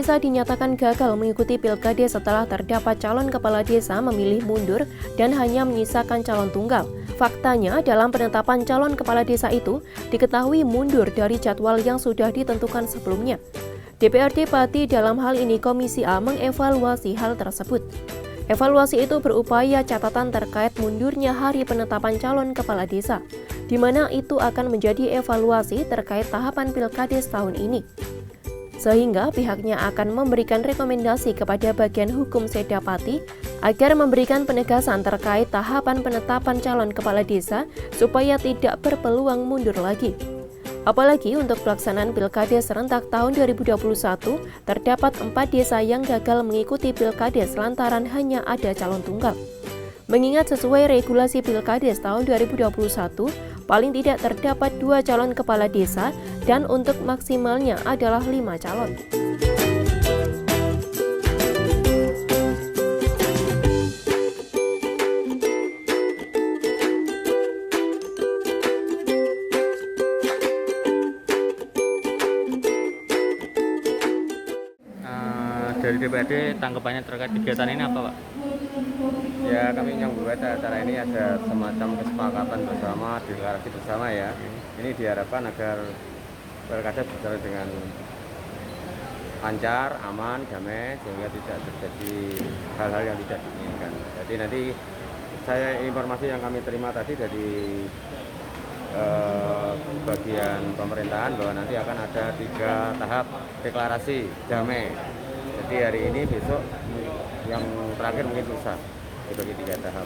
desa dinyatakan gagal mengikuti pilkades setelah terdapat calon kepala desa memilih mundur dan hanya menyisakan calon tunggal. Faktanya, dalam penetapan calon kepala desa itu diketahui mundur dari jadwal yang sudah ditentukan sebelumnya. DPRD Pati dalam hal ini Komisi A mengevaluasi hal tersebut. Evaluasi itu berupaya catatan terkait mundurnya hari penetapan calon kepala desa, di mana itu akan menjadi evaluasi terkait tahapan pilkades tahun ini. Sehingga pihaknya akan memberikan rekomendasi kepada bagian hukum Sedapati agar memberikan penegasan terkait tahapan penetapan calon kepala desa supaya tidak berpeluang mundur lagi. Apalagi untuk pelaksanaan pilkades serentak tahun 2021, terdapat 4 desa yang gagal mengikuti pilkades lantaran hanya ada calon tunggal. Mengingat sesuai regulasi pilkades tahun 2021, paling tidak terdapat 2 calon kepala desa dan untuk maksimalnya adalah 5 calon. Dari DPRD tanggapannya terkait kegiatan ini apa, Pak? Ya, kami yang membuat acara ini ada semacam kesepakatan bersama, deklarasi bersama ya. Ini diharapkan agar pilkada berjalan dengan lancar, aman, damai, sehingga tidak terjadi hal-hal yang tidak diinginkan. Jadi nanti informasi yang kami terima tadi dari bagian pemerintahan bahwa nanti akan ada 3 tahap deklarasi damai. Jadi hari ini, besok, yang terakhir mungkin lusa, dibagi 3 tahap.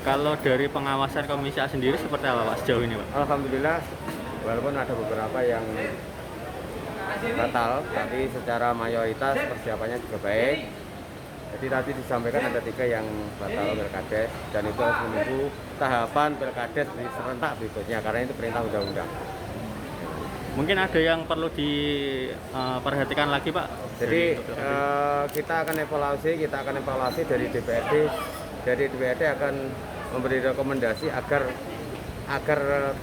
Kalau dari pengawasan Komisi A sendiri seperti apa, Pak, sejauh ini, Pak? Alhamdulillah, walaupun ada beberapa yang batal, tapi secara mayoritas persiapannya juga baik. Jadi tadi disampaikan ada 3 yang batal pilkades, dan itu harus menunggu tahapan pilkades di serentak berikutnya, karena itu perintah undang-undang. Mungkin ada yang perlu diperhatikan lagi, Pak? Jadi kita akan evaluasi dari DPRD. Dari DPRD akan memberi rekomendasi agar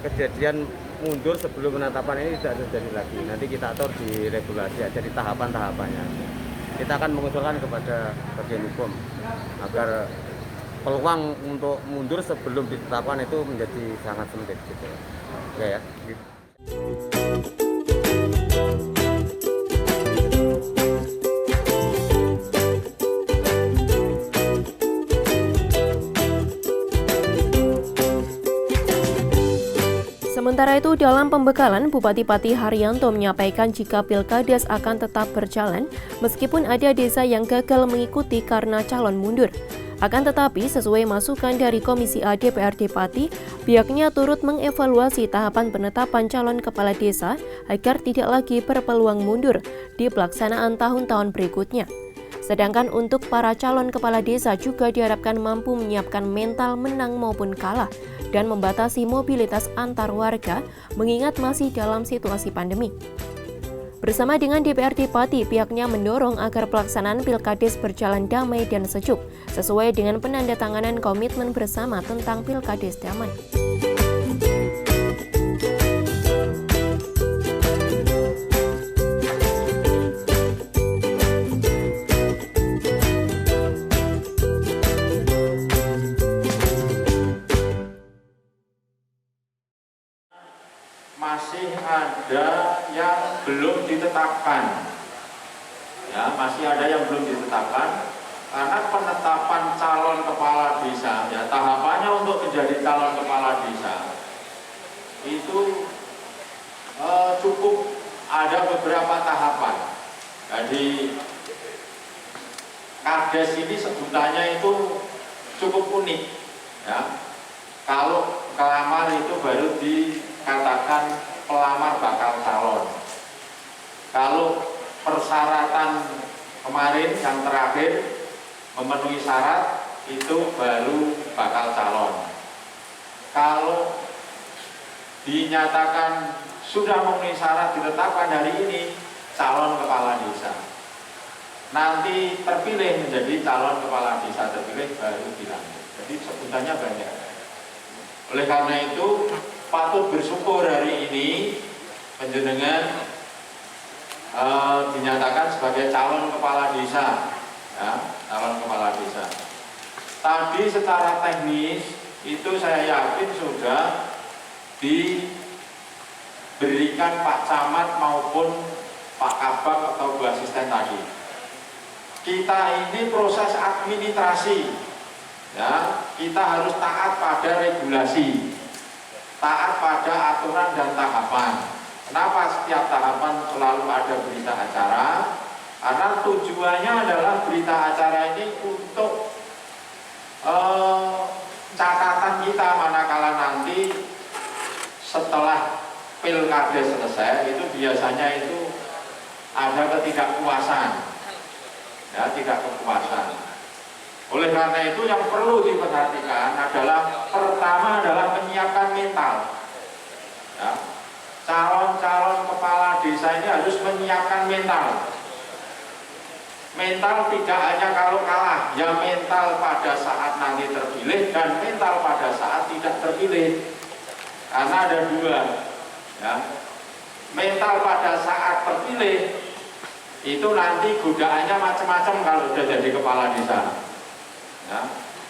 kejadian mundur sebelum penetapan ini tidak terjadi lagi. Nanti kita atur di regulasi aja di tahapan-tahapannya. Kita akan mengusulkan kepada bagian hukum agar peluang untuk mundur sebelum ditetapkan itu menjadi sangat sempit gitu. Ya. Sementara itu, dalam pembekalan, Bupati Pati Haryanto menyampaikan jika pilkades akan tetap berjalan meskipun ada desa yang gagal mengikuti karena calon mundur. Akan tetapi, sesuai masukan dari Komisi A DPRD Pati, pihaknya turut mengevaluasi tahapan penetapan calon kepala desa agar tidak lagi berpeluang mundur di pelaksanaan tahun-tahun berikutnya. Sedangkan untuk para calon kepala desa juga diharapkan mampu menyiapkan mental menang maupun kalah dan membatasi mobilitas antar warga mengingat masih dalam situasi pandemi. Bersama dengan DPRD Pati, pihaknya mendorong agar pelaksanaan pilkades berjalan damai dan sejuk, sesuai dengan penandatanganan komitmen bersama tentang pilkades damai. Masih ada yang belum ditetapkan, ya masih ada yang belum ditetapkan karena penetapan calon kepala desa, ya tahapannya untuk menjadi calon kepala desa itu cukup ada beberapa tahapan. Jadi kades ini sebutannya itu cukup unik, ya. Kalau kelamar itu baru dikatakan pelamar bakal calon. Kalau persyaratan kemarin yang terakhir memenuhi syarat itu baru bakal calon. Kalau dinyatakan sudah memenuhi syarat ditetapkan hari ini calon kepala desa. Nanti terpilih menjadi calon kepala desa terpilih baru dilantik. Jadi sebutannya banyak. Oleh karena itu patut bersyukur hari ini panjenengan dinyatakan sebagai calon kepala desa, ya, calon kepala desa. Tadi secara teknis itu saya yakin sudah diberikan Pak Camat maupun Pak Kabak atau Bu Asisten tadi. Kita ini proses administrasi, ya, kita harus taat pada regulasi, taat pada aturan dan tahapan. Kenapa setiap tahapan selalu ada berita acara? Karena tujuannya adalah berita acara ini untuk catatan kita manakala nanti setelah pilkada selesai itu biasanya itu ada ketidakpuasan, ya, tidak kepuasan. Oleh karena itu yang perlu diperhatikan adalah pertama adalah menyiapkan mental, ya. Calon-calon kepala desa ini harus menyiapkan mental. Mental tidak hanya kalau kalah, ya mental pada saat nanti terpilih dan mental pada saat tidak terpilih. Karena ada dua, ya. Mental pada saat terpilih itu nanti godaannya macam-macam kalau sudah jadi kepala desa. Ya.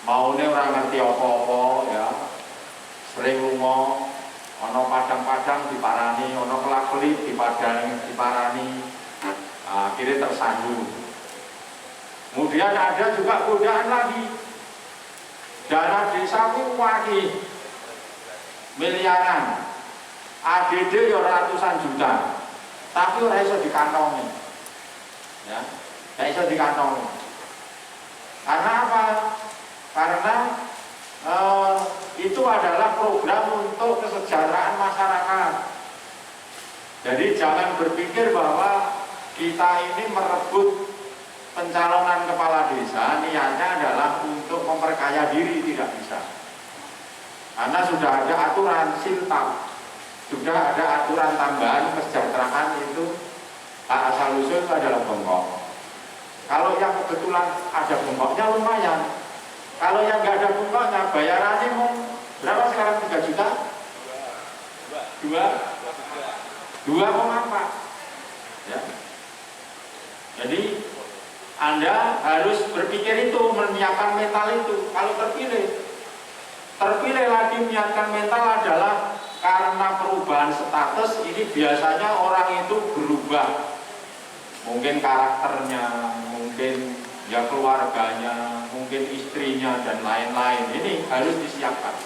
Maunya orang ngerti apa-apa, ya. Sering lunga, ono padang-padang diparani, ono kelap-kelip diparani, akhirnya tersandung. Kemudian ada juga godaan lagi, dana desa itu wagi miliaran, ADD ya ratusan juta, tapi ora iso dikantongi, ya, ora iso dikantongi. Karena apa? Karena itu adalah program untuk kesejahteraan masyarakat. Jadi jangan berpikir bahwa kita ini merebut pencalonan kepala desa, niatnya adalah untuk memperkaya diri, tidak bisa. Karena sudah ada aturan siltap, sudah ada aturan tambahan kesejahteraan itu hak asal usul itu adalah bengkok. Kalau yang kebetulan ada bengkoknya lumayan. Kalau yang nggak ada bengkoknya, bayarannya mau berapa sekarang? 3 juta? 2,4. Ya. Jadi Anda harus berpikir itu, menyiapkan mental itu. Kalau terpilih lagi menyiapkan mental adalah karena perubahan status ini biasanya orang itu berubah. Mungkin karakternya, mungkin ya keluarganya, mungkin istrinya dan lain-lain. Ini harus disiapkan.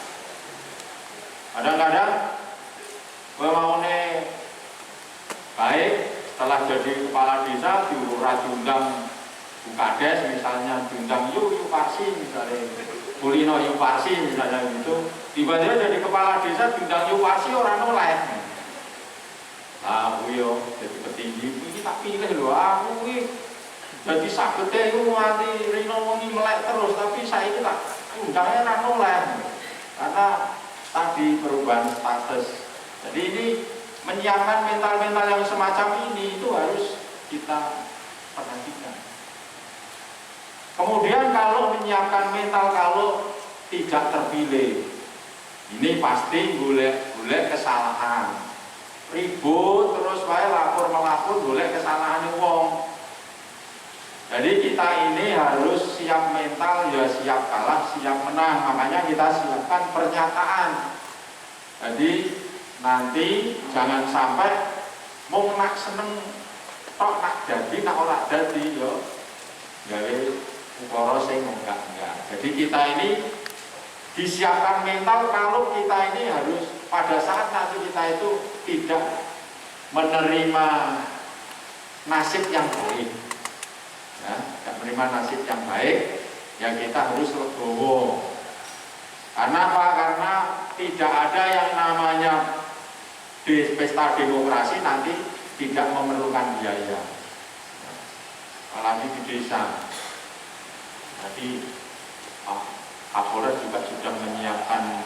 Kadang-kadang maunya baik, setelah jadi kepala desa diundang Bukades misalnya, diundang Yu Parsi misalnya, Kulino Yu Parsi misalnya gitu. Tiba-tiba jadi kepala desa diundang Yu Parsi orang nolak. Nah, yo jadi petinggi ini tak pilih loh, aku ini jadi sakitnya itu nanti Rino ini melek terus, tapi saya itu tak undangnya kan nolak karena tadi perubahan status. Jadi ini menyiapkan mental-mental yang semacam ini itu harus kita perhatikan. Kemudian kalau menyiapkan mental kalau tidak terpilih, ini pasti golek kesalahan. Ribut terus wae lapor-melapor golek kesalahan wong. Jadi kita ini harus siap mental, ya siap kalah, siap menang. Makanya kita siapkan pernyataan. Jadi nanti jangan sampai mau nak seneng tok nak jadi nak ora dadi yo gawe ukara sing enggak. Jadi kita ini disiapkan mental kalau kita ini harus pada saat nanti kita itu tidak menerima nasib yang baik, ya, tidak menerima nasib yang baik, ya kita harus legowo. Karena apa? Karena tidak ada yang namanya di pesta demokrasi nanti tidak memerlukan biaya, apalagi di desa. Jadi Kapolres juga sudah menyiapkan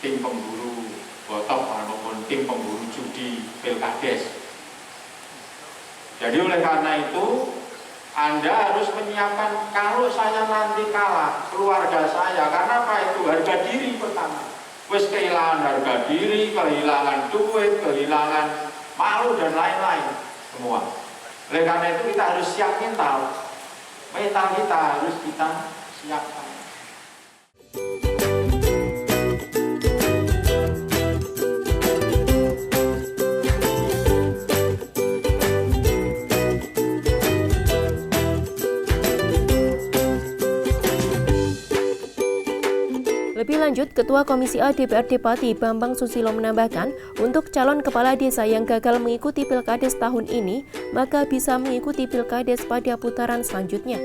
tim pemburu botol maupun tim pemburu judi Pilkades. Jadi oleh karena itu Anda harus menyiapkan kalau saya nanti kalah keluarga saya, karena apa itu harga diri pertama. Wis kehilangan harga diri, kehilangan duit, kehilangan malu dan lain-lain semua. Oleh karena itu kita harus siap mental kita harus kita siapkan. Lebih lanjut, Ketua Komisi A DPRD Pati Bambang Susilo menambahkan, untuk calon kepala desa yang gagal mengikuti Pilkades tahun ini, maka bisa mengikuti Pilkades pada putaran selanjutnya.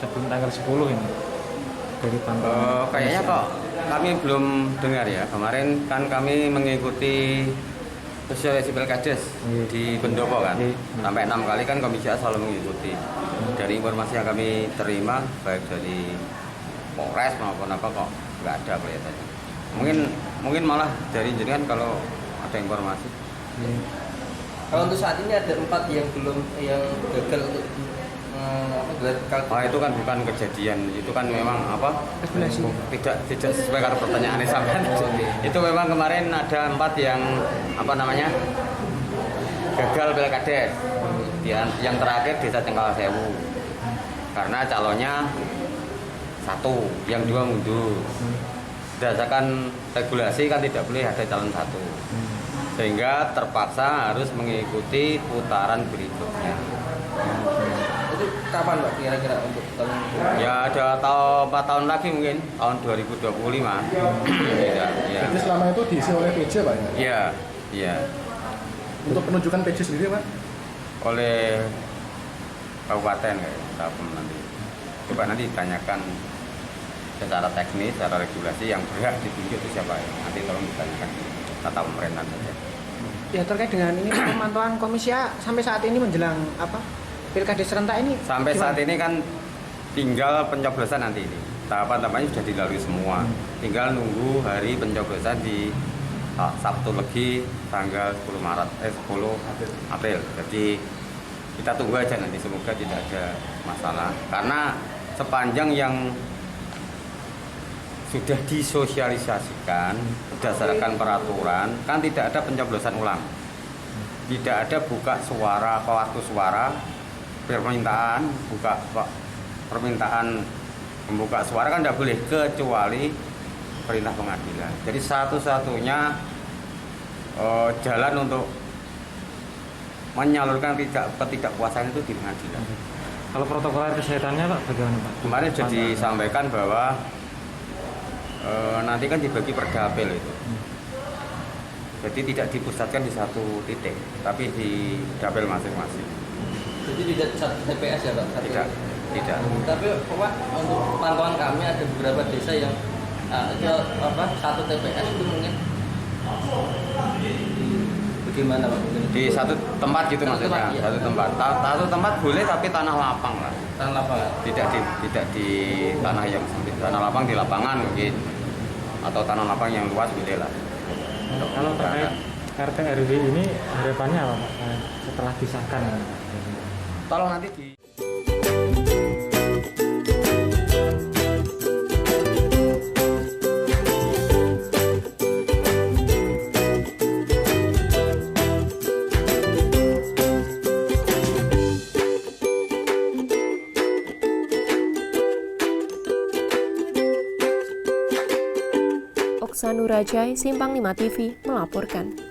Sebelum tanggal 10 ini. Kayaknya kok kami belum dengar ya. Kemarin kan kami mengikuti sosialisasi Pilkades di Pendopo kan. Sampai 6 kali kan Komisi A selalu mengikuti. Dari informasi yang kami terima baik dari Polres maupun apa kok nggak ada kelihatannya. Mungkin malah dari jenengan kalau ada informasi. Kalau untuk saat ini ada 4 yang gagal untuk itu kan bukan kejadian, itu kan memang tidak sesuai dengan pertanyaan sampean. Itu memang kemarin ada 4 yang gagal Pilkades. Yang terakhir Desa Cengkalasewu karena calonnya 1, yang 2 mundur. Berdasarkan regulasi kan tidak boleh ada calon 1, sehingga terpaksa harus mengikuti putaran berikutnya. Itu kapan Pak kira-kira untuk tahun ini? Ya ada 4 tahun lagi mungkin, tahun 2025. Ya. Jadi selama itu diisi oleh PJ Pak ya? Iya. Untuk penunjukan PJ sendiri Pak? Oleh kabupaten nanti. Coba nanti ditanyakan secara teknis, secara regulasi yang berhak ditunjuk itu siapa ya? Nanti tolong ditanyakan di tata pemerintahan saja. Ya terkait dengan ini pemantauan Komisi A sampai saat ini menjelang Pilkades serentak ini sampai gimana? saat ini kan tinggal pencoblosan nanti ini. Tahapan-tahapannya sudah dilalui semua. Tinggal nunggu hari pencoblosan di Sabtu Legi tanggal 10 April. Jadi kita tunggu aja nanti, semoga tidak ada masalah. Karena sepanjang yang sudah disosialisasikan berdasarkan peraturan kan tidak ada pencoblosan ulang. Tidak ada buka suara ke waktu suara. Permintaan membuka suara kan tidak boleh kecuali perintah pengadilan. Jadi satu-satunya jalan untuk menyalurkan ketidakpuasan itu di pengadilan. Kalau protokol kesehatannya Pak bagaimana Pak? Kemarin sudah disampaikan bahwa nanti kan dibagi per dapil itu. Jadi tidak dipusatkan di satu titik, tapi di dapil masing-masing. Jadi tidak satu TPS ya Pak? Tidak. Tapi Pak, untuk pantauan kami ada beberapa desa yang satu TPS itu mungkin bagaimana Pak? Di satu tempat gitu maksudnya, iya. satu tempat boleh tapi tanah lapang lah. Tanah lapangan? Tidak di tanah yang sempit, tanah lapang di lapangan mungkin, atau tanah lapang yang luas boleh lah. Kalau terkait RT RW ini harapannya apa Pak setelah disahkan? Tolong nanti di Oksanurajai, Simpang 5 TV melaporkan.